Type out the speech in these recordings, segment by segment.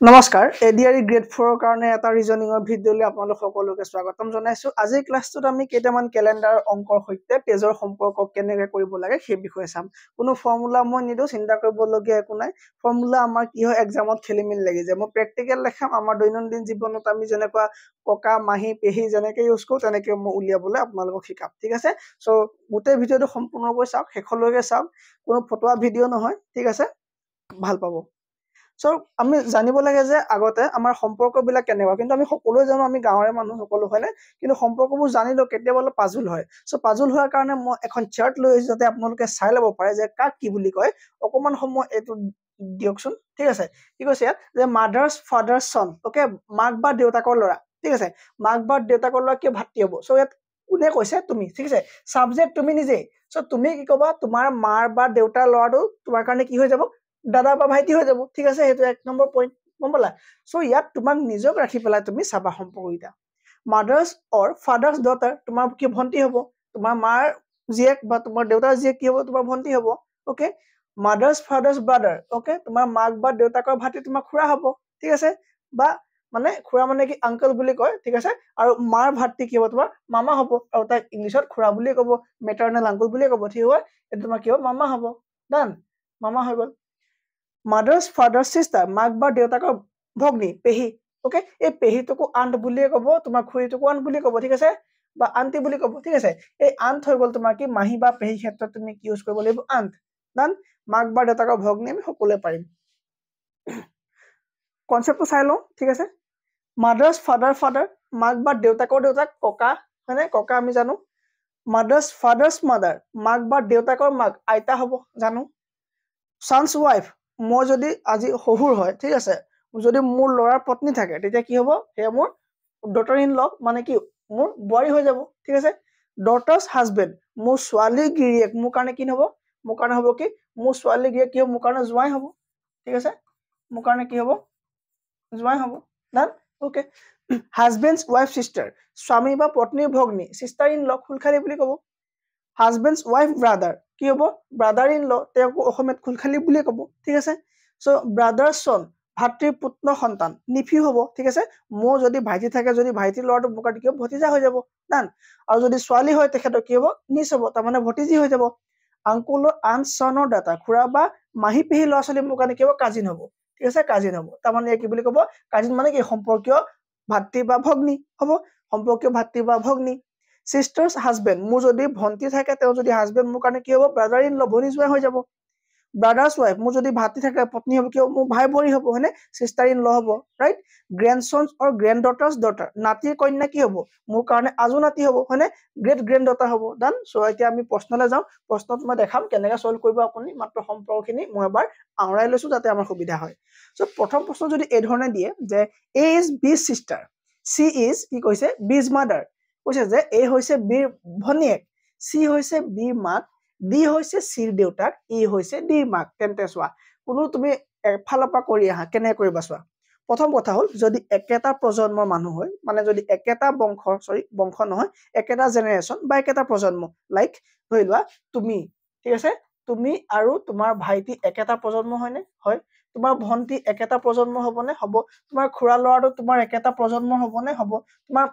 নমস্কাৰ ADRE grade 4 ৰ কাৰণে এটা ৰিজনিংৰ ভিডিঅ'লৈ আপোনালোক সকলোকে স্বাগতম জনাইছো। আজিৰ ক্লাছটোত আমি কেইটামান ক্যালেন্ডাৰ অংকৰ সৈতে পেজৰ সম্পৰ্ক কেনেকৈ কৰিব লাগে সেই বিষয়ে চাম। কোনো ফৰ্মুলা মই নিদো, চিন্তা কৰিবলগীয়া একো নাই। ফৰ্মুলা আমাৰ কি হয় এক্সামত খেলিমেলি লাগি যায়। মই প্ৰেক্টিকেল দেখাম, আমাৰ দৈনন্দিন জীৱনত আমি যেনেকুৱা ককা মাহী পেহী যেনেকৈ ইউজ কৰোঁ তেনেকৈ মই উলিয়াবলৈ আপোনালোকক শিকাম। ঠিক আছে, সো গোটেই ভিডিঅ'টো সম্পূৰ্ণকৈ চাওক, শেষলৈকে চাওক, কোনো ফটোৱা ভিডিঅ' নহয়। ঠিক আছে, ভাল পাব। সো আমি জানিব লাগে যে আগতে আমাৰ সম্পৰ্কবিলাক কেনেকুৱা, কিন্তু আমি সকলোৱে জানো আমি গাঁৱৰে মানুহ সকলো হয়নে, কিন্তু সম্পৰ্কবোৰ জানিলেও কেতিয়াবা অলপ পাজুল হয়। সো পাজুল হোৱাৰ কাৰণে মই এখন চাৰ্ট লৈ আহিছোঁ যাতে আপোনালোকে চাই ল'ব পাৰে যে কাক কি বুলি কয়। অকণমান সময় এইটো দিয়কচোন। ঠিক আছে, কি কৈছে ইয়াত যে মাদাৰ্ছ ফাদাৰ্ছ চন, অ'কে, মাক বা দেউতাকৰ ল'ৰা। ঠিক আছে, মাক বা দেউতাকৰ ল'ৰা কিয় ভাতৃ হ'ব। সো ইয়াত কোনে কৈছে? তুমি। ঠিক আছে, ছাবজেক্ট তুমি নিজেই। সো তুমি কি ক'বা, তোমাৰ মাৰ বা দেউতাৰ ল'ৰাটো তোমাৰ কাৰণে কি হৈ যাব, দাদা বা ভাইটি হৈ যাব। ঠিক আছে, সেইটো 1 নম্বৰ পইণ্ট গম পালা। সো ইয়াত তোমাক নিজক ৰাখি পেলাই তুমি চাবা সম্পৰ্ককেইটা। মাদাৰ্ছ অৰ ফাদাৰ্ছ ডটাৰ, তোমাৰ কি ভণ্টি হ'ব, তোমাৰ মাৰ জীয়েক বা তোমাৰ দেউতাৰ জীয়েক কি হ'ব, তোমাৰ ভণ্টি হ'ব। Okay, mothers father's brother, okay, তোমাৰ মাক বা দেউতাকৰ ভাইটি তোমাৰ খুৰা হ'ব। ঠিক আছে, বা মানে খুৰা মানে কি আংকল বুলি কয়। ঠিক আছে, আৰু মাৰ ভাতৃ কি হ'ব, তোমাৰ মামা হ'ব, আৰু তাক ইংলিছত খুৰা বুলিয়ে ক'ব, মেটাৰনেল আংকল বুলিয়ে ক'ব। ঠিক হয়, এইটো তোমাৰ কি হ'ব, মামা হ'ব। ডান, মামা হৈ গ'ল। মাদাৰ্ছ ফাদাৰ্ছ চিষ্টাৰ, মাক বা দেউতাকৰ ভগ্নী পেহী। অ'কে, এই পেহীটোকো আণ্ট বুলিয়ে ক'ব, তোমাৰ খুৰীটোকো আণ্ট বুলি ক'ব। ঠিক আছে, বা আণ্টি বুলি ক'ব। ঠিক আছে, এই আণ্ট হৈ গ'ল তোমাৰ কি মাহী বা পেহী ক্ষেত্ৰত তুমি কি ইউজ কৰিব লাগিব, আণ্ট। ডান, মাক বা দেউতাকৰ ভগ্নী আমি সকলোৱে পাৰিম। কনচেপ্টটো চাই লওঁ। ঠিক আছে, মাদাৰ্ছ ফাদাৰ ফাদাৰ, মাক বা দেউতাকৰ দেউতাক ককা, হয়নে, ককা আমি জানো। মাদাৰ্ছ ফাদাৰ্ছ মাদাৰ, মাক বা দেউতাকৰ মাক আইতা হ'ব, জানো। ছানছ ৱাইফ, মই যদি আজি শহুৰ হয়, ঠিক আছে, যদি মোৰ ল'ৰাৰ পত্নী থাকে তেতিয়া কি হ'ব, সেয়া মোৰ ডটাৰ ইন ল, মানে কি মোৰ বোৱাৰী হৈ যাব। ঠিক আছে, ডটাৰ্ছ হাজবেণ্ড, মোৰ ছোৱালী গিৰিয়েক মোৰ কাৰণে কি হ'ব, মোৰ কাৰণে হ'ব কি, মোৰ ছোৱালী গিৰিয়েক কি হ'ব, মোৰ কাৰণে জোঁৱাই হ'ব। ঠিক আছে, মোৰ কাৰণে কি হ'ব, জোঁৱাই হ'ব। ডান, অ'কে। হাজবেণ্ডছ ৱাইফ চিষ্টাৰ, স্বামী বা পত্নীৰ ভগ্নী, চিষ্টাৰ ইন ল, খুলখালী বুলি ক'ব। হাজবেণ্ডছ ৱাইফ ব্ৰাদাৰ, কি হ'ব, ব্ৰাদাৰ ইন ল, তেওঁকো অসমীয়াত খুলখালী বুলিয়ে ক'ব। ঠিক আছে, চ' ব্ৰাদাৰ চন, ভাতৃৰ পুত্ৰ সন্তান, নিফিউ হ'ব। ঠিক আছে, মোৰ যদি ভাইটি থাকে, যদি ভাইটিৰ ল'ৰাটো মোৰ কাৰণে কি হ'ব, ভতিজা হৈ যাব। ডান, আৰু যদি ছোৱালী হয় তেখেতৰ কি হ'ব, নিচ হ'ব, তাৰমানে ভতিজী হৈ যাব। আংকুলৰ আন চনৰ দাতা, খুৰা বা মাহী পেহী ল'ৰা ছোৱালী মোৰ কাৰণে কি হ'ব, কাজিন হ'ব। ঠিক আছে, কাজিন হ'ব, তাৰমানে কি বুলি ক'ব, কাজিন মানে কি সম্পৰ্কীয় ভাতৃ বা ভগ্নী হ'ব, সম্পৰ্কীয় ভাতৃ বা ভগ্নী। চিষ্টাৰ্ছ হাজবেণ্ড, মোৰ যদি ভণ্টি থাকে তেওঁ যদি হাজবেণ্ড মোৰ কাৰণে কি হ'ব, ব্ৰাদাৰ ইন ল, ভনী জোঁৱাই হৈ যাব। ব্ৰাদাৰ্ছ ৱাইফ, মোৰ যদি ভাতৃ থাকে পত্নী হ'ব, কি হ'ব, মোৰ ভাই বোৱাৰী হ'ব, হয়নে, চিষ্টাৰ ইন ল হ'ব। ৰাইট, গ্ৰেণ্ডছন্স অৰ গ্ৰেণ্ড ডটাৰ্ছ ডটাৰ, নাতিৰ কন্যা কি হ'ব, মোৰ কাৰণে আজু নাতি হ'ব, হয়নে, গ্ৰেট গ্ৰেণ্ড ডটাৰ হ'ব। ডান, চ' এতিয়া আমি প্ৰশ্নলৈ যাওঁ। প্ৰশ্নত মই দেখাম কেনেকৈ চল্ভ কৰিব আপুনি, মাত্ৰ সম্পৰ্কখিনি মই এবাৰ আঁতৰাই লৈছোঁ যাতে আমাৰ সুবিধা হয়। চ' প্ৰথম প্ৰশ্ন যদি এই ধৰণে দিয়ে যে এ ইজ বিৰ চিষ্টাৰ, চি ইজ কি কৈছে, বিজ মাদাৰ, কৈছে যে এ হৈছে বিৰ ভনীয়েক, চি হৈছে বিৰ মাক, ডি হৈছে চিৰ দেউতাক, ই হৈছে ডিৰ মাক। তেন্তে চোৱা, কোনো তুমি এফালৰ পৰা কৰি আহা, কেনেকৈ কৰিবা চোৱা। প্ৰথম কথা হ'ল, যদি একেটা প্ৰজন্মৰ মানুহ হয়, মানে যদি একেটা বংশ নহয়, একেটা জেনেৰেশ্যন বা একেটা প্ৰজন্ম, লাইক ধৰি লোৱা তুমি, ঠিক আছে, তুমি আৰু তোমাৰ ভাইটি একেটা প্ৰজন্ম হয়নে, হয়। তোমাৰ ভণ্টি একেটা প্ৰজন্ম হ'বনে, হ'ব। তোমাৰ খুৰা ল'ৰাটো তোমাৰ একেটা প্ৰজন্ম হ'বনে, হ'ব। তোমাৰ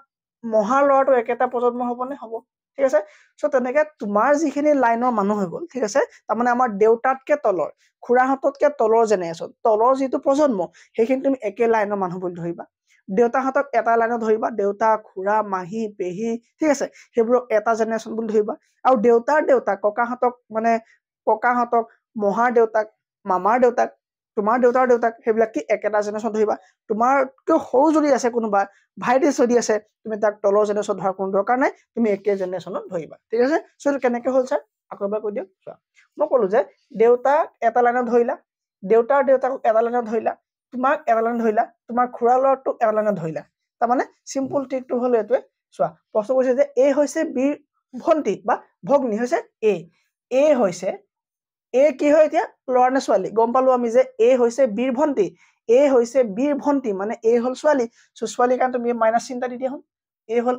মহাৰ ল'ৰাটো একেটা প্ৰজন্ম হ'বনে, হ'ব। ঠিক আছে, চ' তেনেকে তোমাৰ যিখিনি লাইনৰ মানুহ হৈ গ'ল, ঠিক আছে, তাৰমানে আমাৰ দেউতাতকে তলৰ, খুৰাহঁততকে তলৰ জেনেৰেশ্যন, তলৰ যিটো প্ৰজন্ম, সেইখিনি তুমি একে লাইনৰ মানুহ বুলি ধৰিবা। দেউতাহঁতক এটা লাইনত ধৰিবা, দেউতা, খুৰা, মাহী, পেহী, ঠিক আছে, সেইবোৰক এটা জেনেৰেশ্যন বুলি ধৰিবা। আৰু দেউতাৰ দেউতাক, ককাহঁতক, মানে ককাহঁতক, মহাৰ দেউতাক, মামাৰ দেউতাক, তোমাৰ দেউতাৰ দেউতাক, সেইবিলাক কি একেটা জেনেৰেশ্যন ধৰিবা। তোমাৰকৈ সৰু যদি আছে কোনোবা, ভাইটি যদি আছে, তুমি তাক তলৰ জেনেৰেশ্যন ধৰাৰ কোনো দৰকাৰ নাই, তুমি একে জেনেৰেশ্যনত ধৰিবা। ঠিক আছে, চ' এইটো কেনেকৈ হ'ল ছাৰ, আকৌ এবাৰ কৈ দিয়ক। চোৱা, মই ক'লো যে দেউতাক এটা লাইনত ধৰিলা, দেউতাৰ দেউতাকক এটা লাইনত ধৰিলা, তোমাক এটা লাইনত ধৰিলা, তোমাৰ খুৰা ল'ৰাটোক এটা লাইনত ধৰিলা। তাৰমানে চিম্পুল ট্ৰিকটো হ'ল এইটোৱে। চোৱা, প্ৰশ্ন কৈছে যে এ হৈছে বিৰ ভণ্টি বা ভগ্নী হৈছে এ হৈছে, এ কি হয় এতিয়া, ল'ৰা নে ছোৱালী, গম পালো আমি যে এ হৈছে বিৰ ভণ্টি, এ হৈছে বিৰ ভণ্টি, মানে এ হ'ল ছোৱালী। চ' ছোৱালীৰ কাৰণে তুমি মাইনাছ চিন্তা দি দিয়া হ'ল। এ হ'ল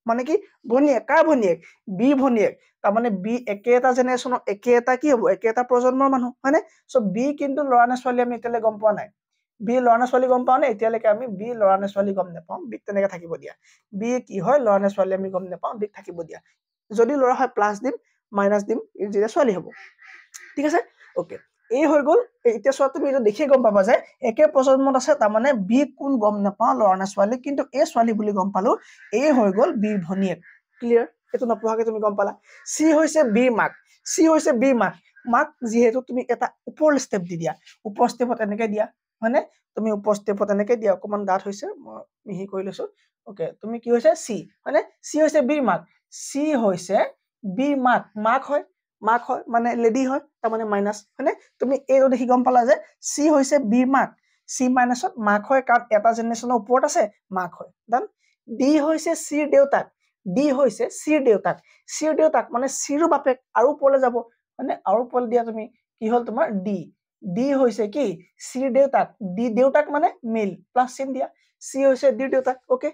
মানে কি ভনীয়েক, কাৰ ভনীয়েক, বিৰ ভনীয়েক, তাৰমানে বি একে এটা জেনেৰেশ্যনৰ, একে এটা কি হ'ব, একে এটা প্ৰজন্মৰ মানুহ, হয়নে। চ' বি কিন্তু ল'ৰা নে ছোৱালী আমি এতিয়ালৈ গম পোৱা নাই। বি ল'ৰা নে ছোৱালী গম পাওঁ নে এতিয়ালৈকে আমি বি ল'ৰা নে ছোৱালী গম নাপাওঁ বিক তেনেকৈ থাকিব দিয়া বি কি হয় ল'ৰা নে ছোৱালী আমি গম নাপাওঁ বিক থাকিব দিয়া যদি ল'ৰা হয় প্লাছ দিম মাইনাছ দিম যেতিয়া ছোৱালী হ'ব ঠিক আছে ওকে এই হৈ গ'ল এতিয়া চোৱা তুমি এইটো দেখিয়ে গম পাবা যে একে প্ৰজন্মত আছে তাৰমানে বি কোন গম নাপাওঁ ল'ৰা নে ছোৱালী কিন্তু এই ছোৱালী বুলি গম পালো এই হৈ গ'ল বিৰ ভনীয়েক ক্লিয়াৰ এইটো নপঢ়াকে তুমি গম পালা চি হৈছে বিৰ মাক চি হৈছে বিৰ মাক যিহেতু তুমি এটা ওপৰ ষ্টেপ দি দিয়া ওপৰ ষ্টেপত এনেকৈ দিয়া হয়নে তুমি ওপৰ ষ্টেপত এনেকৈ দিয়া অকণমান ডাঠ হৈছে মই মিহি কৰি লৈছো ওকে তুমি কি হৈছে চি হয়নে চি হৈছে বিৰ মাক চি হৈছে বিৰ মাক হয় মানে লেডি হয় তাৰমানে মাইনাছ হয়নে তুমি এইটো দেখি গম পালা যে চি হৈছে বিৰ মাক চি মাইনাছত মাক হয় কাৰণ এটা জেনেৰেশ্যনৰ ওপৰত আছে মাক হয় ডান ডি হৈছে চিৰ দেউতাক ডি হৈছে চিৰ দেউতাক মানে চিৰো বাপেক আৰু ওপৰলৈ যাব মানে আৰু ওপৰলৈ দিয়া তুমি কি হ'ল তোমাৰ ডি হৈছে কি চিৰ দেউতাক মানে মেল প্লাছ চিন দিয়া চি হৈছে ডিৰ দেউতাক ওকে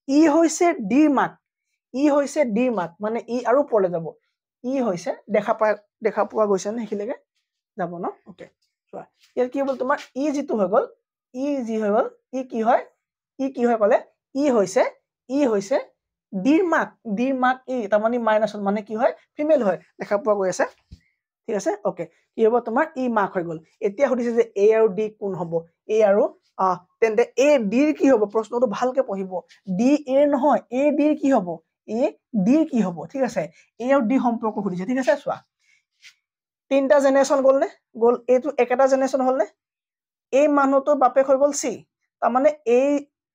ই হৈছে ডিৰ মাক মানে ই আৰু ওপৰলৈ যাব ই হৈছে দেখা পোৱা গৈছে নে সেইখিলৈকে যাব ন ওকে চোৱা ইয়াত কি হ'ল তোমাৰ ই যিটো হৈ গ'ল ই কি হয় ক'লে ই হৈছে ডিৰ মাক ই তাৰমানে মাইনাছত মানে কি হয় ফিমেল হয় দেখা পোৱা গৈ আছে ঠিক আছে ওকে কি হ'ব তোমাৰ ই মাক হৈ গ'ল এতিয়া সুধিছে যে এ আৰু ডি কোন হ'ব এ আৰু তেন্তে এ ডিৰ কি হ'ব প্ৰশ্নটো ভালকে পঢ়িব ডি এৰ নহয় এ ডিৰ কি হ'ব ঠিক আছে এ আৰু ডি সম্পৰ্ক সুধিছে ঠিক আছে চোৱা তিনটা জেনেৰেশ্যন গ'ল এইটো একেটা জেনেৰেশ্যন হ'ল নে এই মানুহটোৰ বাপেক হৈ গ'ল চি তাৰমানে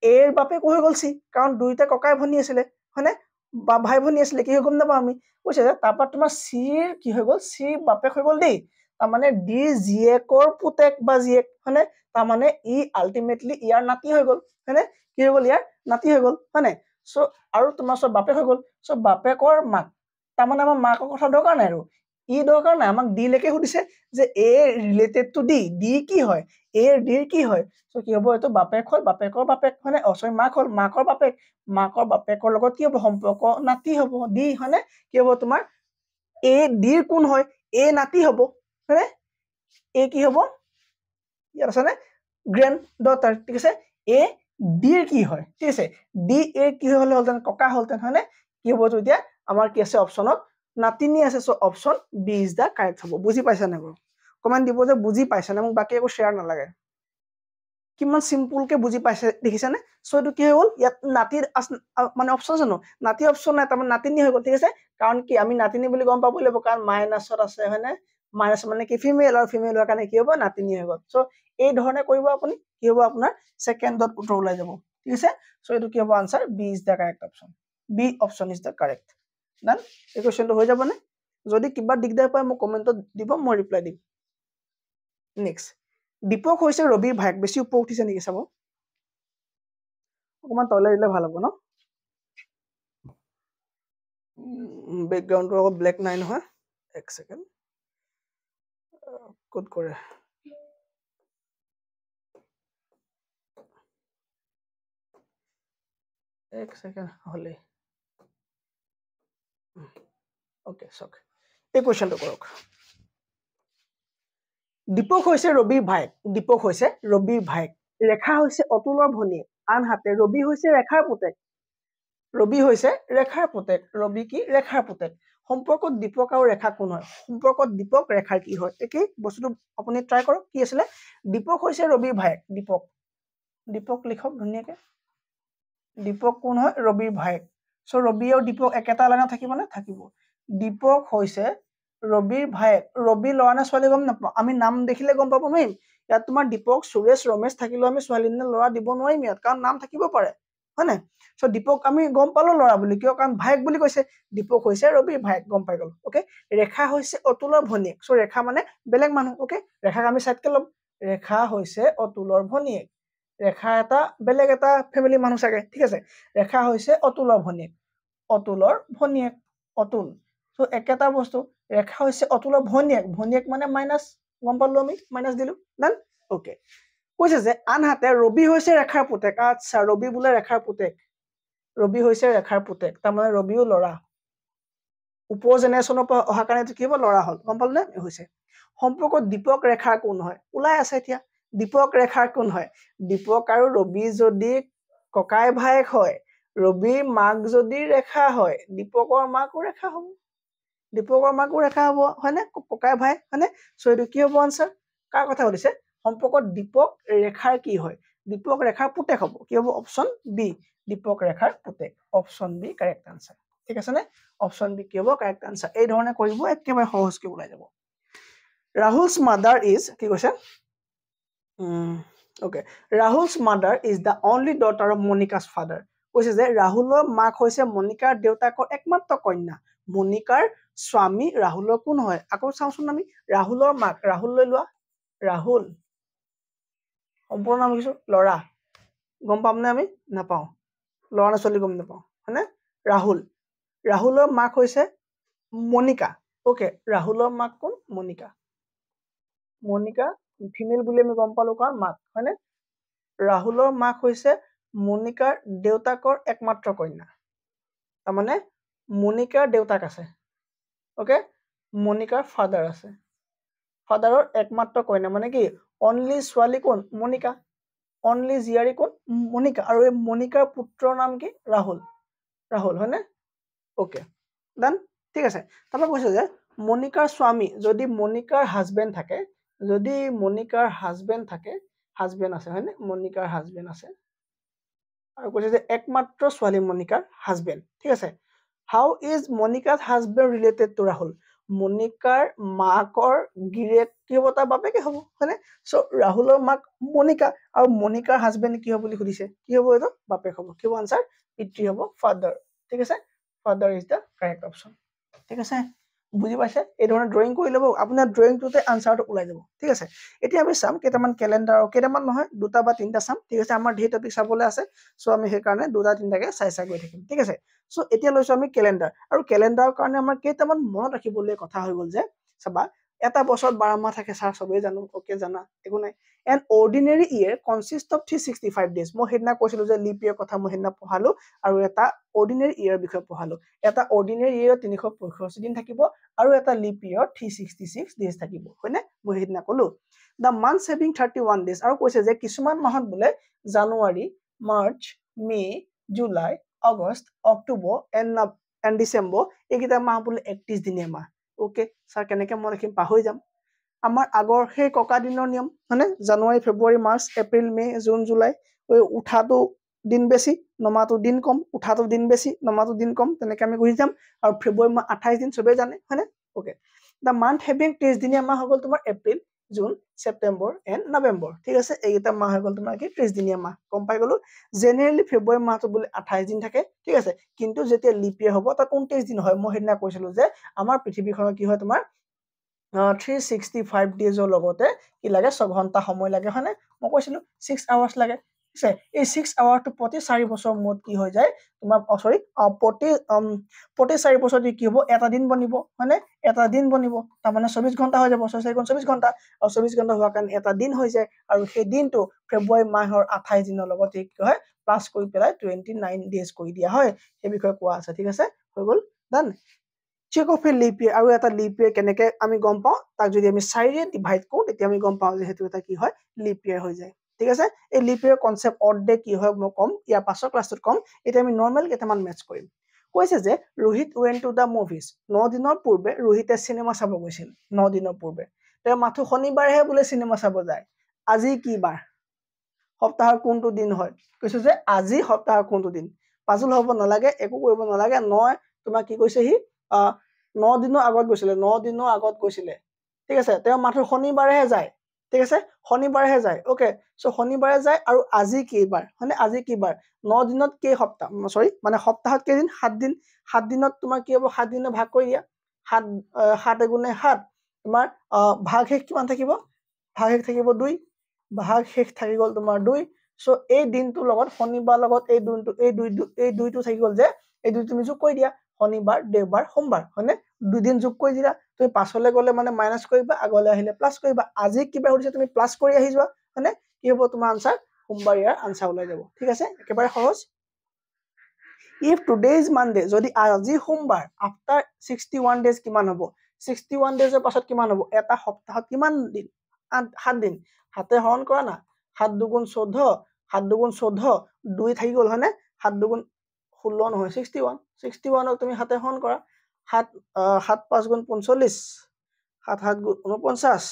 এৰ বাপেকো হৈ গ'ল চি কাৰণ দুইটা ককাই ভনী আছিলে হয়নে বা ভাই ভনী আছিলে কি হৈ গম নাপাওঁ আমি কৈছে যে তাৰপৰা তোমাৰ চিৰ কি হৈ গ'ল চিৰ বাপেক হৈ গ'ল দেই তাৰমানে ডিৰ জীয়েকৰ পুতেক বা জীয়েক হয়নে তাৰমানে ই আল্টিমেটলি ইয়াৰ নাতি হৈ গ'ল হয়নে কি হৈ গ'ল ইয়াৰ নাতি হৈ গ'ল হয়নে চ' আৰু তোমাৰ চব বাপেক হৈ গ'ল চ' বাপেকৰ মাক তাৰমানে আমাৰ মাকৰ কথা দৰকাৰ নাই আৰু ই দৰকাৰ নাই আমাক ডি লৈকে সুধিছে যে এ ৰিলেটেড টু ডি কি হয় এ ডিৰ কি হয় চ' কি হ'ব এইটো বাপেক হ'ল বাপেকৰ বাপেক হয়নে চৰি মাক হ'ল মাকৰ বাপেকৰ লগত কি হ'ব সম্পৰ্ক নাতি হ'ব ডি হয়নে কি হ'ব তোমাৰ এ ডিৰ কোন হয় এ নাতি হ'ব হয়নে এ কি হ'ব ইয়াত আছে নে গ্ৰেণ্ড ডটাৰ ঠিক আছে এ ডিৰ কি হয় ঠিক আছে ডি এ কি হ'লে হ'লতেন ককা হ'লতেন হয়নে কি হ'ব এতিয়া আমাৰ কি আছে অপশ্যনত নাতিনি আছে চ' option B is the correct হ'ব বুজি পাইছা নে বাৰু কমেণ্ট দিব যে বুজি পাইছা নে মোক বাকী একো শ্বেয়াৰ নালাগে কিমান চিম্পুলকে বুজি পাইছে দেখিছানে চ' এইটো কি হৈ গ'ল ইয়াত নাতিৰ মানে অপশ্যন জানো নাতি অপশ্যন নাই তাৰমানে নাতিনি হৈ গ'ল ঠিক আছে কাৰণ কি আমি নাতিনি বুলি গম পাব লাগিব কাৰণ মাইনাছত আছে হয়নে মাইনাছ মানে কি ফিমেল আৰু ফিমেল হোৱাৰ কাৰণে কি হ'ব নাতিনি হৈ গ'ল চ' এই ধৰণে কৰিব আপুনি কি হ'ব আপোনাৰ ছেকেণ্ডত উত্তৰ ওলাই যাব ঠিক আছে চ' এইটো কি হ'ব answer B is the correct option B option is the correct done এই কুৱেশ্যনটো হৈ যাবনে যদি কিবা দিগদাৰ পায় মোক কমেণ্টত দিব মই ৰিপ্লাই দিম নেক্সট দীপক হৈছে ৰবিৰ ভায়েক বেছি ওপৰ উঠিছে নেকি চাব অকণমান তলে দিলে ভাল হ'ব ন বেকগ্ৰাউণ্ডটো অলপ ব্লেক নাই নহয় এক ছেকেণ্ড ক'ত কৰে এক ছেকেণ্ড হ'লে ওকে চাওক এই কুৱেশ্যনটো কৰক দীপক হৈছে ৰবিৰ ভায়েক ৰেখা হৈছে অতুলৰ ভনীয়েক আনহাতে ৰবি হৈছে ৰেখাৰ পুতেক ৰবি কি ৰেখাৰ পুতেক সম্পৰ্কত দীপক আৰু ৰেখা কোন হয় সম্পৰ্কত দীপক ৰেখাৰ কি হয় একেই বস্তুটো আপুনি ট্ৰাই কৰক কি আছিলে দীপক হৈছে ৰবিৰ ভায়েক দীপক লিখক ধুনীয়াকে দীপক কোন হয় ৰবিৰ ভায়েক চ' ৰবি আৰু দীপক একেটা লাইনত থাকিবনে থাকিব দীপক হৈছে ৰবিৰ ভায়েক ৰবি ল'ৰা নে ছোৱালী গম নাপাওঁ আমি নাম দেখিলে গম পাব নোৱাৰিম ইয়াত তোমাৰ দীপক সুৰেশ ৰমেশ থাকিলেও আমি ছোৱালী নে ল'ৰা দিব নোৱাৰিম ইয়াত কাৰণ নাম থাকিব পাৰে হয় নাই চ' দীপক আমি গম পালো ল'ৰা বুলি কিয় কাৰণ ভায়েক বুলি কৈছে দীপক হৈছে ৰবিৰ ভায়েক গম পাই গ'লো অকে ৰেখা হৈছে অতুলৰ ভনীয়েক চ' ৰেখা মানে বেলেগ মানুহ অকে ৰেখাক আমি চাইডকে ল'ম ৰেখা হৈছে অতুলৰ ভনীয়েক ৰেখা এটা বেলেগ এটা ফেমিলি মানুহ চাগে ঠিক আছে ৰেখা হৈছে অতুলৰ ভনীয়েক অতুল চ' একেটা বস্তু ৰেখা হৈছে অতুলৰ ভনীয়েক মানে মাইনাছ গম পালো আমি মাইনাছ দিলো ডান অকে কৈছে যে আনহাতে ৰবি হৈছে ৰেখাৰ পুতেক আচ্ছা ৰবি বোলে ৰেখাৰ পুতেক তাৰমানে ৰবিও ল'ৰা ওপৰ জেনেৰেশ্যনৰ পৰা অহা কাৰণে কি হ'ব ল'ৰা হ'ল গম পালো নে হৈছে সম্পৰ্কত দীপক ৰেখাৰ কোন হয় ওলাই আছে এতিয়া দীপক ৰেখাৰ কোন হয় দীপক আৰু ৰবি যদি ককাই ভায়েক হয় ৰবিৰ মাক যদি ৰেখা হয় দীপকৰ মাকো ৰেখা হ'ব দীপকৰ মাকো ৰেখা হ'ব হয়নে ককাই ভাই হয়নে সো এইটো কি হ'ব আনসাৰ কাৰ কথা সুধিছে সম্পৰ্কত দীপক ৰেখাৰ কি হয় দীপক ৰেখাৰ পুতেক হ'ব কি হ'ব অপচন বি দীপক ৰেখাৰ পুতেক অপচন বি কাৰেক্ট আনসাৰ ঠিক আছে নে অপচন বি কি হ'ব কাৰেক্ট আনসাৰ এই ধৰণে কৰিব একেবাৰে সহজকৈ ওলাই যাব Rahul's mother is কি কৈছে okay Rahul's mother is the only daughter of Monika's father কৈছে যে ৰাহুলৰ মাক হৈছে মনিকাৰ দেউতাকৰ একমাত্ৰ কন্যা মনিকাৰ স্বামী ৰাহুলৰ কোন হয় আকৌ চাওঁচোন আমি ৰাহুলৰ মাক ৰাহুল লৈ লোৱা ৰাহুল সম্পূৰ্ণ নাম কিছু লৰা গম পামনে আমি নাপাওঁ লৰা না ছোৱালী গম নাপাওঁ হয়নে ৰাহুল ৰাহুলৰ মাক হৈছে মনিকা ওকে ৰাহুলৰ মাক কোন মনিকা মনিকা ফিমেল বুলি আমি গম পালো কাৰণ মাক হয়নে ৰাহুলৰ মাক হৈছে মনিকাৰ দেউতাকৰ একমাত্ৰ কন্যা তাৰমানে মনিকাৰ দেউতাক আছে ওকে মনিকাৰ ফাদাৰ আছে ফাদাৰৰ একমাত্ৰ কন্যা মানে কি অনলি ছোৱালী কোন মনিকা অনলি জীয়াৰী কোন মনিকা আৰু এই মনিকাৰ পুত্ৰৰ নাম কি ৰাহুল ৰাহুল হয়নে ওকে ডান ঠিক আছে তাৰপৰা কৈছে যে মনিকাৰ স্বামী যদি মনিকাৰ হাজবেণ্ড থাকে যদি মনিকাৰ হাজবেণ্ড থাকে হাজবেণ্ড আছে হয়নে মনিকাৰ হাজবেণ্ড আছে আৰু কৈছে যে একমাত্ৰ ছোৱালী মনিকাৰ হাজবেণ্ড ঠিক আছে how is Monica's husband related to Rahul মনিকাৰ মাকৰ গিৰেক কি হ'ব তাৰ বাপেকে হ'ব হয়নে চ' ৰাহুলৰ মাক মনিকা আৰু মনিকাৰ হাজবেণ্ড কি হ'ব বুলি সুধিছে কি হ'ব এইটো বাপেক হ'ব কি হ'ব আনসাৰ পিতৃ হ'ব ফাদাৰ ঠিক আছে father is the correct option ঠিক আছে বুজি পাইছে এই ধৰণে ড্ৰয়িং কৰি ল'ব আপোনাৰ ড্ৰয়িংটোতে আনসাৰটো ওলাই যাব ঠিক আছে এতিয়া আমি চাম কেইটামান কেলেণ্ডাৰ কেইটামান নহয় দুটা বা তিনিটা চাম ঠিক আছে আমাৰ ধেৰ টপিক চাবলৈ আছে চ' আমি সেইকাৰণে দুটা তিনিটাকে চাই গৈ থাকিম ঠিক আছে চ' এতিয়া লৈছো আমি কেলেণ্ডাৰ আৰু কেলেণ্ডাৰৰ কাৰণে আমাৰ কেইটামান মনত ৰাখিবলৈ কথা হৈ গ'ল যে চাবা এটা বছৰত 12 মাহ থাকে ছাৰ সবেই জানো ওকে জানা একো নাই N ordinary year consist of 365 days মই সেইদিনা কৈছিলো যে লিপ ইয়েৰ কথা মই সেইদিনা পঢ়ালো আৰু এটা অৰ্ডিনাৰী ইয়েৰ বিষয়ে পঢ়ালো এটা অৰ্ডিনাৰী ইয়েৰত 365 দিন থাকিব আৰু এটা লিপ ইয়েৰত 366 ডেজ থাকিব হয়নে মই সেইদিনা ক'লো দ্য মান্থ হেভিং 31 ডেজ আৰু কৈছে যে কিছুমান মাহত বোলে January March May July August October and December এইকেইটা মাহ বোলে 31 দিনীয়া মাহ ওকে ছাৰ কেনেকৈ মই ৰাখিম পাহৰি যাম আমাৰ আগৰ সেই ককা দিনৰ নিয়ম হয়নে January February March April May June July উঠাটো দিন বেছি নমাটো দিন কম উঠাটো দিন বেছি নমাটো দিন কম তেনেকৈ আমি ঘূৰি যাম আৰু ফেব্ৰুৱাৰী মাহ 28 দিন চবেই জানে হয়নে ওকে দ্য মান্থ হেভিং 30 দিনীয়া মাহ হৈ গ'ল তোমাৰ April June September and November ঠিক আছে এইকেইটা মাহ হৈ গ'ল তোমাৰ কি 30 দিনীয়া মাহ গম পাই গ'লো জেনেৰেলি ফেব্ৰুৱাৰী মাহটো বোলে 28 দিন থাকে ঠিক আছে কিন্তু যেতিয়া লিপ ইয়েৰ হ'ব তাত 29 দিন হয় মই সেইদিনা কৈছিলো যে আমাৰ পৃথিৱীখনৰ কি হয় তোমাৰ 365 ডেজৰ লগতে কি লাগে 6 ঘণ্টা সময় লাগে হয়নে মই কৈছিলো 6 আৱাৰ্ছ লাগে ঠিক আছে এই 6 আৱাৰটো প্ৰতি 4 বছৰ মূৰত কি হৈ যায় তোমাৰ প্ৰতি 4 বছৰত কি হ'ব এটা দিন বনিব হয়নে এটা দিন বনিব তাৰমানে 24 ঘণ্টা হৈ যাব 24 ঘণ্টা আৰু 24 ঘণ্টা হোৱাৰ কাৰণে এটা দিন হৈ যায় আৰু সেই দিনটো ফেব্ৰুৱাৰী মাহৰ 28 দিনৰ লগতে কি হয় প্লাছ কৰি পেলাই 29 ডেজ কৰি দিয়া হয় সেই বিষয়ে কোৱা আছে ঠিক আছে হৈ গ'ল done check of a leap year আৰু এটা লিপ ইয়েৰ কেনেকৈ আমি গম পাওঁ তাক যদি আমি 4ৰে ডিভাইড কৰোঁ তেতিয়া আমি গম পাওঁ যে সেইটো এটা কি হয় লিপ ইয়েৰ হৈ যায় ঠিক আছে এই leap year concept odd day কি হয় মই কম ইয়াৰ পাছৰ ক্লাছটোত কম এতিয়া আমি নৰ্মেল কেইটামান মেথছ কৰিম কৈছে যে Rohit went to the movies 9 দিনৰ পূৰ্বে ৰোহিতে চিনেমা চাব গৈছিল 9 দিনৰ পূৰ্বে তেওঁ মাথো শনিবাৰেহে বোলে চিনেমা চাব যায় আজি কি বাৰ সপ্তাহৰ কোনটো দিন হয় কৈছে যে আজি সপ্তাহৰ কোনটো দিন পাজল হ'ব নালাগে একো কৰিব নালাগে নয় তোমাক কি কৈছে সি 9 দিনৰ আগত গৈছিলে 9 দিনৰ আগত গৈছিলে ঠিক আছে তেওঁ মাথো শনিবাৰেহে যায় ঠিক আছে শনিবাৰেহে যায় ওকে সো শনিবাৰে যায় আৰু আজি কি বাৰ মানে আজি কি বাৰ 9 দিনত কেই সপ্তাহ সৰি মানে সপ্তাহত কেইদিন 7 দিন 7 দিনত তোমাৰ কি হ'ব 7 দিনে ভাগ কৰি দিয়া 7 গুণে 7 তোমাৰ ভাগ শেষ কিমান থাকিব ভাগ শেষ থাকিব 2 ভাগ শেষ থাকি গ'ল তোমাৰ 2 সো এই দিনটোৰ লগত শনিবাৰ লগত এই দুইটো থাকি গ'ল যে এই দুই তুমি যোগ কৰি দিয়া শনিবাৰ দেওবাৰ সোমবাৰ হয়নে দুদিন যোগ কৰি দিলা তুমি পাছলৈ গ'লে মানে মাইনাছ কৰিবা আগলৈ আহিলে প্লাছ কৰিবা আজি কিবা সুধিছে তুমি প্লাছ কৰি আহি যোৱা হয়নে কি হ'ব তোমাৰ আনসাৰ সোমবাৰ ইয়াৰ আনসাৰ ওলাই যাব ঠিক আছে একেবাৰে সহজ ইফ টুডে ইজ মানডে যদি আজি সোমবাৰ আফটাৰ 61 ডেজ কিমান হ'ব 61 ডেজৰ পাছত কিমান হ'ব এটা সপ্তাহত কিমান দিন 7 দিন হাতে হৰণ কৰা না 7 দুগুণ 14 7 দুগুণ 14 2 থাকি গল হয়নে 7 দুগুণ 16 নহয় 61 61ক তুমি হাতে হৰণ কৰা 7 7 5 গুণ 45 7 7 গুণ 49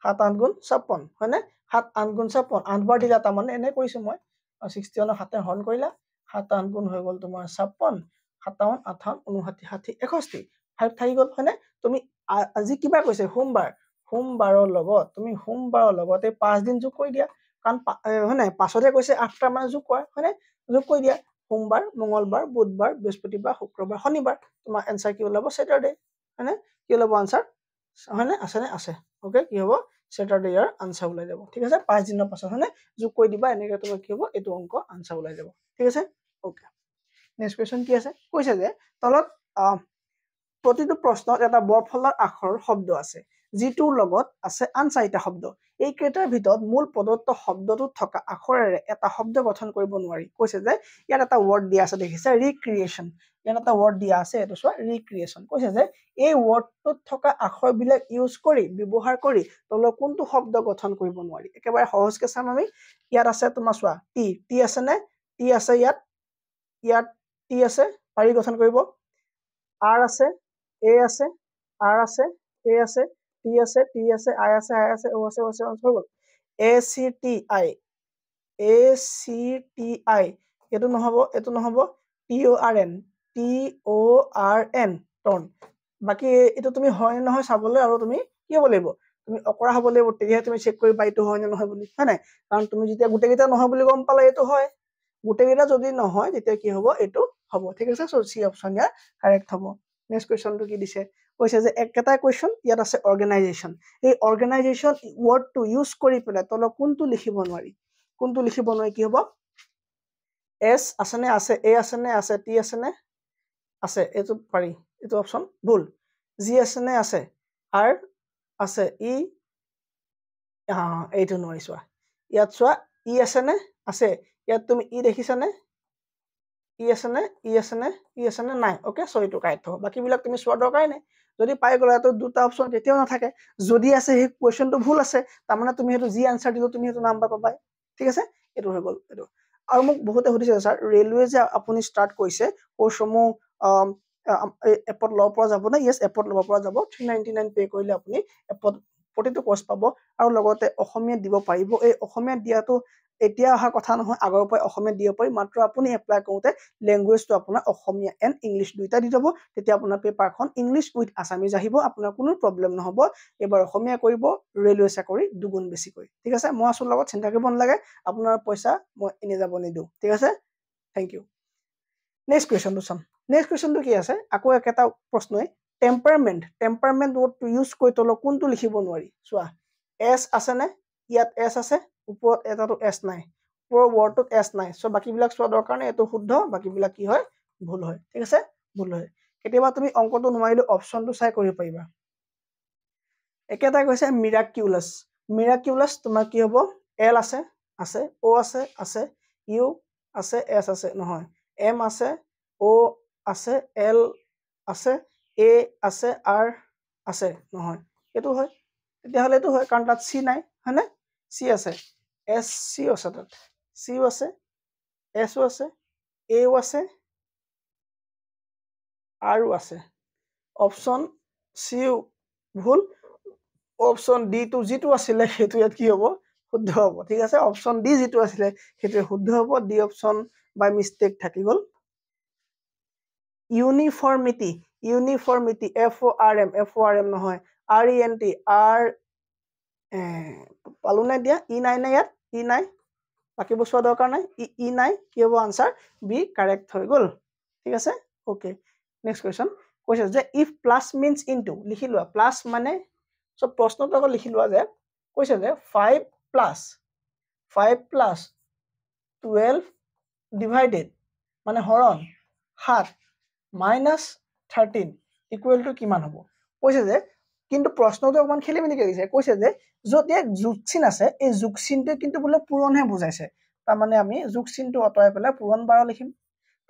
7 8 গুণ 56 হয়নে 7 8 গুণ 56 8 বাৰ দিলা তাৰ মানে এনে কৰিছো মই 61ক হাতে হৰণ কৰিলা 7 8 গুণ হৈ গল তোমাৰ 56 57 58 59 60 61 5 থাকি গল হয়নে তুমি আজি কিবা কৈছে সোমবাৰৰ লগত তুমি সোমবাৰৰ লগতে 5 দিন যোগ কৰি দিয়া কাৰণ হয়নে পাছতে কৈছে আফটাৰ মানে যোগ কৰা হয়নে যোগ কৰি দিয়া সোমবাৰ মঙ্গলবাৰ বুধবাৰ বৃহস্পতিবাৰ শুক্ৰবাৰ শনিবাৰ তোমাৰ এনসাৰ কি ওলাব স্যাটাৰডে হয়নে কি ওলাব আনসাৰ হয়নে আছে নে আছে ওকে কি হ'ব স্যাটাৰডে ইয়াৰ আনসাৰ ওলাই যাব ঠিক আছে 5 দিনৰ পাছত হয়নে যোগ কৰি দিবা এনেকৈ তোমাৰ কি হ'ব এইটো অংক আনসাৰ ওলাই যাব ঠিক আছে ওকে নেক্সট কোৱেশ্চন কি আছে কৈছে যে তলত প্ৰতিটো প্ৰশ্নত এটা বৰফলাৰ আখৰৰ শব্দ আছে যিটোৰ লগত আছে আন চাৰিটা শব্দ এই কেইটাৰ ভিতৰত মূল প্ৰদত্ত শব্দটোত থকা আখৰেৰে এটা শব্দ গঠন কৰিব নোৱাৰি কৈছে যে ইয়াত এটা ওয়াৰ্ড দিয়া আছে দেখিছে ৰিক্ৰিয়েচন ইয়াত এটা ওয়াৰ্ড দিয়া আছে এটো চোৱা ৰিক্ৰিয়েচন কৈছে যে এই ওয়াৰ্ডটোত থকা আখৰবিলাক ইউজ কৰি ব্যৱহাৰ কৰি তলৰ কোনটো শব্দ গঠন কৰিব নোৱাৰি একেবাৰে সহজকৈ চাম আমি ইয়াত আছে তোমাৰ চোৱা টি আছে নে টি আছে ইয়াত টি আছে পাৰি গঠন কৰিব আৰ আছে এ আছে আৰ আছে এ আছে টি আছে আই আছে ও আছে হৈ গল এ চি টি আই এটো নহব টি ও আৰ এন টৰ্ন বাকি এটো তুমি হয় নে নহয় চাবলৈ আৰু তুমি কি হ'ব লাগিব তুমি অকৰা হ'ব লাগিব তেতিয়াহে তুমি চেক কৰিবা এইটো হয় নে নহয় বুলি হয় নাই কাৰণ তুমি যেতিয়া গুটেকেইটা নহয় বুলি গম পালে এইটো হয় গুটেকেইটা যদি নহয় তেতিয়া কি হ'ব এইটো হ'ব ঠিক আছে সো সি অপচন ইয়াৰ কাৰেক্ট হ'ব নেক্সট কোৱেশ্চনটো কি দিছে কৈছে যে একটা কোৱেশ্চন ইয়াত আছে অৰ্গানাইজেচন এই অৰ্গানাইজেচন ওয়াৰ্ডটো ইউজ কৰি পেলাই তল কোনটো লিখিব নোৱাৰি কি হ'ব এস আছে নে আছে এ আছে নে আছে টি আছে নে আছে এটো পাৰি এটো অপচন ভুল জি আছে নে আছে আৰ আছে ই এইটো নোৱাৰি চোৱা ইয়াত চোৱা ই আছে নে আছে ইয়াত তুমি ই দেখিছা নে ই আছে নে নাই ওকে সো এইটো কাৰেক্ট হ'ব বাকি বিলাক তুমি চোৱা দৰকাই নাই যদি পাই গলা তো দুটা অপচন কেতিয়াও নাথাকে যদি আছে সেই কোৱেশ্চনটো ভুল আছে তাৰ মানে তুমি হেতু জি আনসাৰ দিলো তুমি হেতু নাম্বাৰ পাবাই ঠিক আছে এটো হৈ গল এটো আৰু মোক বহুতে সুধিছে স্যাৰ ৰেলৱে যে আপুনি স্টাৰ্ট কৰিছে কোৰ্সমু এপত লব পৰা যাব না ইয়েস এপত লব পৰা যাব 399 পে কৰিলে আপুনি এপত প্ৰতিটো কোৰ্স পাব আৰু লগতে অসমীয়া দিব পাৰিব এই অসমীয়া দিয়াটো এতিয়া অহা কথা নহয় আগৰ পৰা অসমীয়া দিব পাৰি মাত্ৰ আপুনি এপ্লাই কৰোতে ল্যাঙ্গুৱেজটো আপোনাৰ অসমীয়া এণ্ড ইংলিশ দুইটা দি দিব তেতিয়া আপোনাৰ পেপাৰখন ইংলিশ উইথ আসামিজ আহিব আপোনাৰ কোনো প্ৰবলেম নহব এবাৰ অসমীয়া কৰিব ৰেলৱে চাকৰি দুগুণ বেছি কৰি ঠিক আছে মই আসল লগত চিন্তা কৰিব নালাগে আপোনাৰ পইচা মই এনে যাব নিদু ঠিক আছে থ্যাংক ইউ নেক্সট কোৱেশ্চনটো চাম নেক্সট কোৱেশ্চনটো কি আছে আকৌ একটা প্ৰশ্নই টেম্পাৰমেন্ট ওয়াৰ্ডটো ইউজ কৰি তল কোনটো লিখিব নোৱাৰি চোৱা এস আছে নে ইয়াত এস আছে ওপৰত এটাটো এস নাই ওপৰৰ ওয়াৰ্ডটোত এস নাই সো বাকি বিলাক চোৱা দৰকাৰ নাই এটো শুদ্ধ বাকি বিলাক কি হয় ভুল হয় ঠিক আছে ভুল হয় কেতিয়াবা তুমি অংকটো নোৱাৰিলে অপচনটো চাই কৰিব পাৰিবা একেটা কৈছে মিৰাকিউলাস তোমাৰ কি হ'ব এল আছে ও আছে ইউ আছে এস আছে নহয় এম আছে ও আছে এল আছে এ আছে আৰ আছে নহয় এটো হয় তেতিয়া হলে এটো হয় কাৰণ তাত সি নাই হয়নে সি আছে এস সি আছে তাত সিও আছে এসও আছে এও আছে আরও আছে অপশন সিও ভুল অপশন ডি টু যেটো আছিল হেতু ইয়াত কি হ'ব শুদ্ধ হ'ব ঠিক আছে অপশন ডি যেটো আছিল হেতু শুদ্ধ হ'ব ডি অপশন বাই মিস্টেক থাকি গল uniformity F O R M নহয় R E N T R পালো নাই দিয়া ই নাই ইয়াত ই নাই বাকি বস্তু দৰকাৰ নাই ই নাই কি হ'ব আনসাৰ বি কাৰেক্ট হৈ গল ঠিক আছে ওকে নেক্সট কোৱেশ্চন কৈছে যে ইফ প্লাস মিন্স ইনটু লিখি লোৱা প্লাস মানে সো প্ৰশ্নটো আকৌ লিখি লোৱা যে কৈছে যে 5 প্লাস 12 ডিভাইডেড মানে হৰণ 7 মাইনাস 13 ইকুৱেল টু কিমান হ'ব কৈছে যে কিন্তু প্ৰশ্নটো অকমান খেলি মেলি কৰিছে কৈছে যে যদি এক যোগচিন আছে এই যোগচিনটো কিন্তু বোলে পূৰণহে বুজাইছে তাৰ মানে আমি যোগচিনটো অতৰাই পেলাই পূৰণ বাৰ লিখিম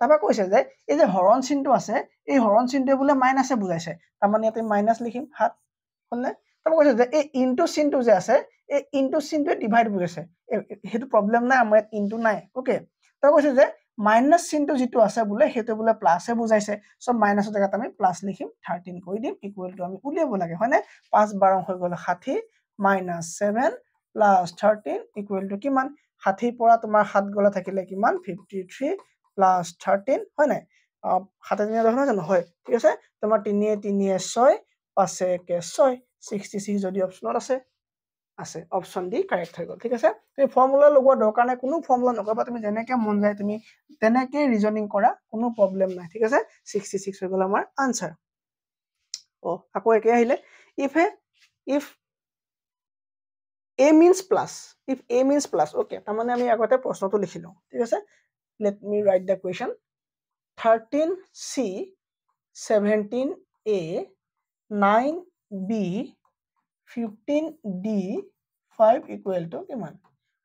তাবা কৈছে যে এই যে হৰণ চিনটো আছে এই হৰণ চিনটোৱে বোলে মাইনাসে বুজাইছে তাৰ মানে ইয়াতে মাইনাস লিখিম 7 হলনে তাৰ কৈছে যে এই ইনটু চিনটো যে আছে এই ইনটু চিনটোৱে ডিভাইড বুজাইছে হেতু প্ৰবলেম নাই আমাৰ ইনটু নাই ওকে তাৰ কৈছে যে মাইনাস চিনটো যেটো আছে বুলে হেতু বুলে প্লাসে বুজাইছে সো মাইনাসৰ জায়গাত আমি প্লাস লিখিম 13 কৰি দিম ইকুৱেল টু আমি উলিয়াব লাগে হয়নে 5 12 হৈ গ'ল 60 minus 7 plus 13 equal to কিমান 60 পৰা তোমাৰ 7 গলা থাকিলে কিমান 53 plus 13 হয় নাই 7 দিনৰ দেখোন জানো হয় ঠিক আছে তোমাৰ 3 3 6 5 1 6 66 যদি অপচনত আছে অপচন ডি কাৰেক্ট হৈ গ'ল ঠিক আছে তুমি ফৰ্মুলা লগোৱা দৰকাৰ নাই কোনো ফৰ্মুলা নকবা তুমি যেনেকৈ মন যায় তুমি তেনেকৈ ৰিজনিং কৰা কোনো প্ৰবলেম নাই ঠিক আছে 66 হৈ গ'ল আমাৰ আনসাৰ আকৌ একে আহিলে if A means plus. If A means plus, okay. তামানে আমি আগতে প্ৰশ্নটো লিখিলো ঠিক আছে let me write the question 13C 17A 9B 15D 5 equal to কিমান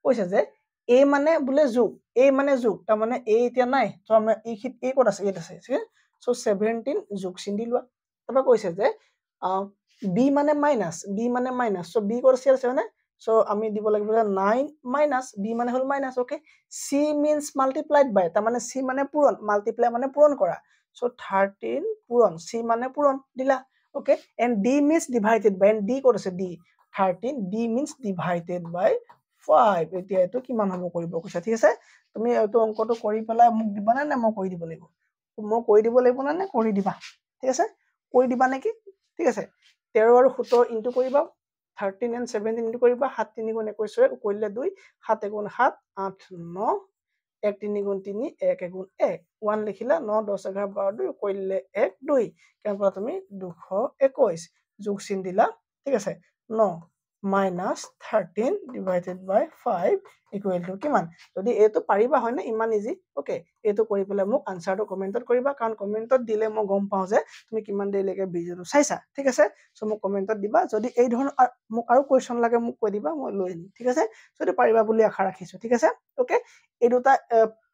কৈছে যে A মানে বুলে যোগ A মানে যোগ তামানে A এতিয়া নাই তো আমি এই ক'ত আছে এটা আছে ঠিক সো 17 যোগ চিন দি লোৱা তবা কৈছে যে B মানে মাইনাস সো B ক'ত আছে মানে So আমি দিব লাগিব 9 minus b মানে হল minus okay c means multiplied by তা মানে c মানে পূরণ multiply মানে পূরণ করা so 13 পূরণ c মানে পূরণ দিলা okay and d means divided by and d কত আছে d 13 d means divided by 5 এতিয়া এটো কিমান হ'ব কৰিব কৈছা ঠিক আছে তুমি এটো অঙ্কটো কৰি পেলাই মোক দিবা না মই কৰি দিব লাগিব মই কৰি দিব লাগিব না কৰি দিবা ঠিক আছে কৰি দিবা নেকি ঠিক আছে 13 আৰু 17 ইনটু কৰিবা 13 and 17 into কৰিবা 7 3 গুণ 21 কৰিলে 2 7 গুণ 7 8 9 1 3 গুণ 3 1 গুণ 1 1 লিখিলা 9 10 11 12 2 কৰিলে 1 2 কেন পৰা তুমি 221 যোগ চিন দিলা ঠিক আছে 9 minus 13 divided by 5 equal to কিমান যদি এটো পাৰিবা হয় না ইমান ইজি ওকে এটো কৰি পেলে মোক আনসাৰটো কমেন্টত কৰিবা কাৰণ কমেন্টত দিলে মই গম পাও যে তুমি কিমান দেৰি লৈকে ভিডিওটো চাইছা ঠিক আছে সো মোক কমেন্টত দিবা যদি এই ধৰণৰ মোক আৰু কোৱেশ্চন লাগে মোক কৈ দিবা মই লৈ আনিম ঠিক আছে যদি পাৰিবা বুলি আশা ৰাখিছো ঠিক আছে ওকে এই দুটা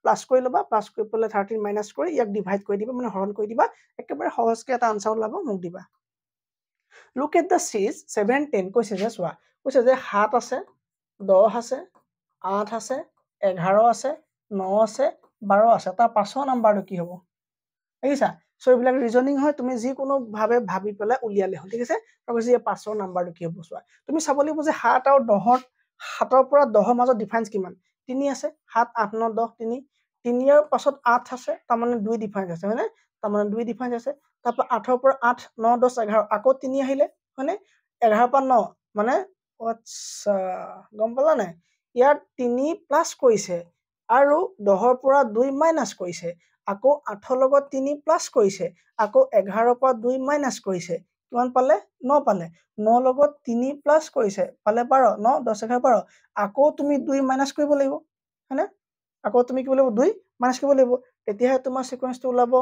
প্লাস কৰি লবা প্লাস কৰি পেলে 13 মাইনাস কৰি ইয়াক ডিভাইড কৰি দিবা মানে হৰণ কৰি দিবা একেবাৰে সহজকৈ এটা আনসাৰ ওলাব মোক দিবা Look at the series 7 10 কৈছে যে সোৱা কৈছে যে 7 আছে 10 আছে 8 আছে 11 আছে 9 আছে 12 আছে তাৰ পাছৰ নাম্বাৰটো কি হ'ব দেখিছা সো এইবিলাক ৰিজনিং হয় তুমি যি কোনো ভাবে ভাবি পেলাই উলিয়ালে হ'ল ঠিক আছে কৈছে এই পাছৰ নাম্বাৰটো কি হ'ব সোৱা তুমি চাব লাগিব যে 7 আৰু 10 7 পৰা 10 মাজত ডিফাৰেন্স কিমান 3 আছে 7 8 9 10 3 3 ইয়াৰ পাছত 8 আছে তাৰ মানে 2 ডিফাৰেন্স আছে হয়নে তাৰ মানে 2 ডিফাৰেন্স আছে তাৰপৰ 8 পৰা 8 9 10 11 আকৌ 3 আহিলে মানে 11 পৰা 9 মানে আচ্ছা গম পালা নাই ইয়াত 3 প্লাস কৰিছে আৰু 10 পৰা 2 মাইনাস কৰিছে আকৌ 8 লগত 3 প্লাস কৰিছে আকৌ 11 পৰা 2 মাইনাস কৰিছে কিমান পালে 9 পালে 9 লগত 3 প্লাস কৰিছে পালে 12 9 10 11 12 আকৌ তুমি 2 মাইনাস কৰিব লাগিব হয়নে আকৌ তুমি কি কৰিব 2 মাইনাস কৰিব লাগিব তেতিয়াহে তোমাৰ সিকোয়েন্সটো ওলাব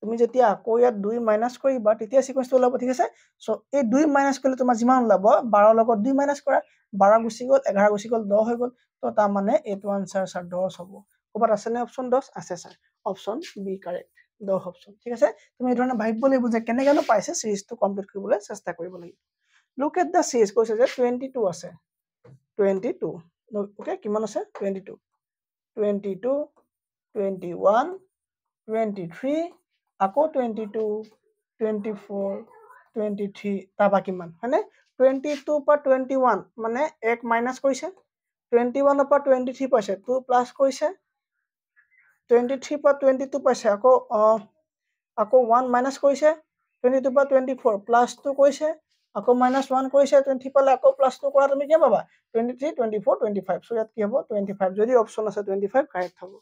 তুমি যেতিয়া আকৌ ইয়াত 2 মাইনাস কৰিবা তেতিয়া সিকোয়েন্সটো ওলাব ঠিক আছে সো এই 2 মাইনাস কৰিলে তোমাৰ যিমান ওলাব 12 লগত 2 মাইনাস কৰা 12 গুচি গ'ল 11 গুচি গ'ল 10 হৈ গ'ল তো তাৰ মানে এটো আনসাৰ স্যার 10 হ'ব ক'বাত আছে নে অপচন 10 আছে sir option B correct 10 option ঠিক আছে তুমি এই ধৰণে ভাবিব লাগিব যে কেনেকৈ পাইছে সিৰিজটো কমপ্লিট কৰিবলৈ চেষ্টা কৰিব লাগিব লুক এট দা সিৰিজ কৈছে যে 22 আছে 22 ওকে কিমান আছে 22 22 21 23 আকৌ 22 24 23 তাবা কিমান হয়নে 22 পৰা 21 মানে 1 মাইনাস কৰিছে 21 পৰা 23 পাইছে 2 প্লাস কৰিছে 23 পৰা 22 পাইছে আকৌ 1 মাইনাস কৰিছে 22 পৰা 24 প্লাস 2 কৰিছে আকৌ মাইনাস 1 কৰিছে 20 পালে আকৌ প্লাস 2 কৰা তুমি কি পাবা 23 24 25 সো ইয়াত কি হ'ব 25 যদি অপচন আছে 25 কারেক্ট হ'ব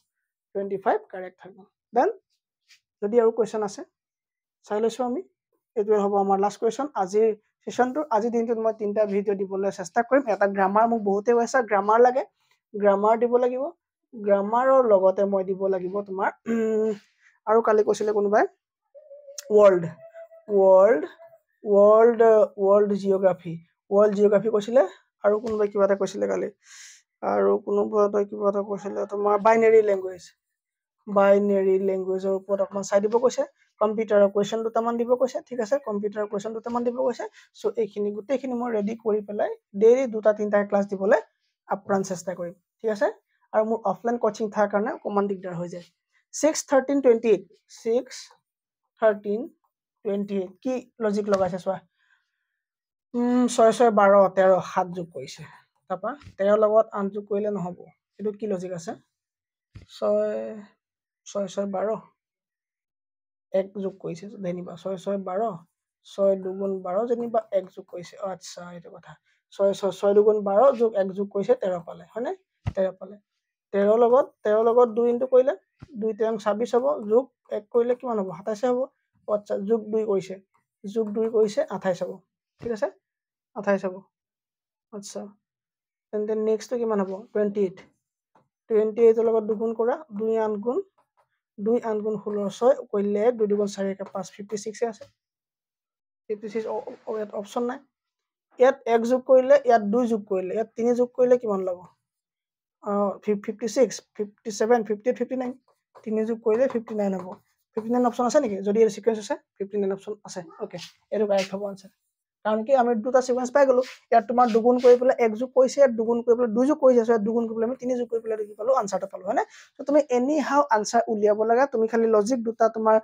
25 কারেক্ট হ'ব দেন যদি আৰু কোৱেশ্চন আছে চাই লৈছো আমি এটো হ'ব আমাৰ লাষ্ট কোৱেশ্চন আজি সেশনটো আজি দিনটোত মই তিনটা ভিডিও দিবলৈ চেষ্টা কৰিম এটা গ্ৰামাৰ মোক বহুতে কৈছে গ্ৰামাৰ লাগে গ্ৰামাৰ দিব লাগিব গ্ৰামাৰৰ লগতে মই দিব লাগিব তোমাৰ আৰু কালি কৈছিলে কোনবাই world geography কৈছিলে আৰু কোনবাই কিবা এটা কৈছিলে কালি আৰু কোনবাই কিবা এটা কৈছিলে তোমাৰ বাইনাৰী ল্যাঙ্গুয়েজৰ ওপৰত অকমান চাই দিব কৈছে কম্পিউটাৰৰ কুৱেশ্যন দুটামান দিব কৈছে ঠিক আছে কম্পিউটাৰৰ কুৱেশ্যন দুটামান দিব কৈছে সো এইখিনি গোটেইখিনি মই ৰেডি কৰি পেলাই ডেইলি দুটা তিনিটা ক্লাছ দিবলৈ আপ্ৰাণ চেষ্টা কৰিম ঠিক আছে আৰু মোৰ অফলাইন কোচিং থাকাৰ কাৰণে অকণমান দিগদাৰ হৈ যায় 6:13:28 6:13:28 কি লজিক লগাইছে চোৱা 6:6:12 13 7 যোগ কৰিছে তাৰপৰা 13 লগত 8 যোগ কৰিলে নহ'ব এইটো কি লজিক আছে 6:6:12 1 যোগ কৰিছে যেনিবা 6:6:12 6 2 12 যেনিবা 1 যোগ কৰিছে আচ্ছা এইটো কথা 6 2 12 যোগ 1 যোগ কৰিছে 13 পালে হয়নে 13 পালে 13 লগত 2 ইনটু কৰিলে 2 13 26 হ'ব যোগ 1 কৰিলে কিমান হ'ব 27 হ'ব আচ্ছা যোগ 2 কৰিছে 28 হ'ব ঠিক আছে 28 হ'ব আচ্ছা তেন্তে নেক্সটটো কিমান হ'ব 28 28 লগত 2 গুণ কৰা 2 8 গুণ 2 8 গুণ 16 6 কৰিলে 2 2 গুণ 4 5 56 আছে 56 ইয়াত অপশ্যন নাই ইয়াত 1 যোগ কৰিলে ইয়াত 2 যোগ কৰিলে ইয়াত 3 যোগ কৰিলে কিমান ল'ব 56 57 58 59 3 যোগ কৰিলে 59 হ'ব 59 অপশ্যন আছে নেকি যদি এই সিকোয়েন্স আছে 59 অপশ্যন আছে ওকে এটো কাৰেক্ট হ'ব আনসাৰ কাৰণ কি আমি দুটা সিকোয়েন্স পাই গলো ইয়াত তোমাৰ দুগুণ কৰি পেলাই 1 যোগ কৰিছে ইয়াত দুগুণ কৰি পেলাই 2 যোগ কৰিছে ইয়াত দুগুণ কৰি পেলাই আমি 3 যোগ কৰি পেলাই কি পালো আনসাৰটো পালো হয়নে তো তুমি এনি হাউ আনসাৰ উলিয়াব লাগা তুমি খালি লজিক দুটা তোমাৰ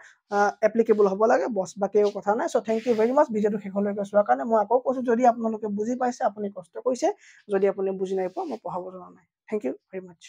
এপ্লিকেবল হ'ব লাগে বস বাকি কথা নাই সো থ্যাংক ইউ ভেৰি মাচ ভিডিওটো শেষলৈকে চোৱাৰ কাৰণে মই আকৌ কৈছো যদি আপোনালোকে বুজি পাইছে আপুনি কষ্ট কৰিছে যদি আপুনি বুজি নাই পোৱা মই পঢ়াব জনা নাই থ্যাংক ইউ ভেৰি মাচ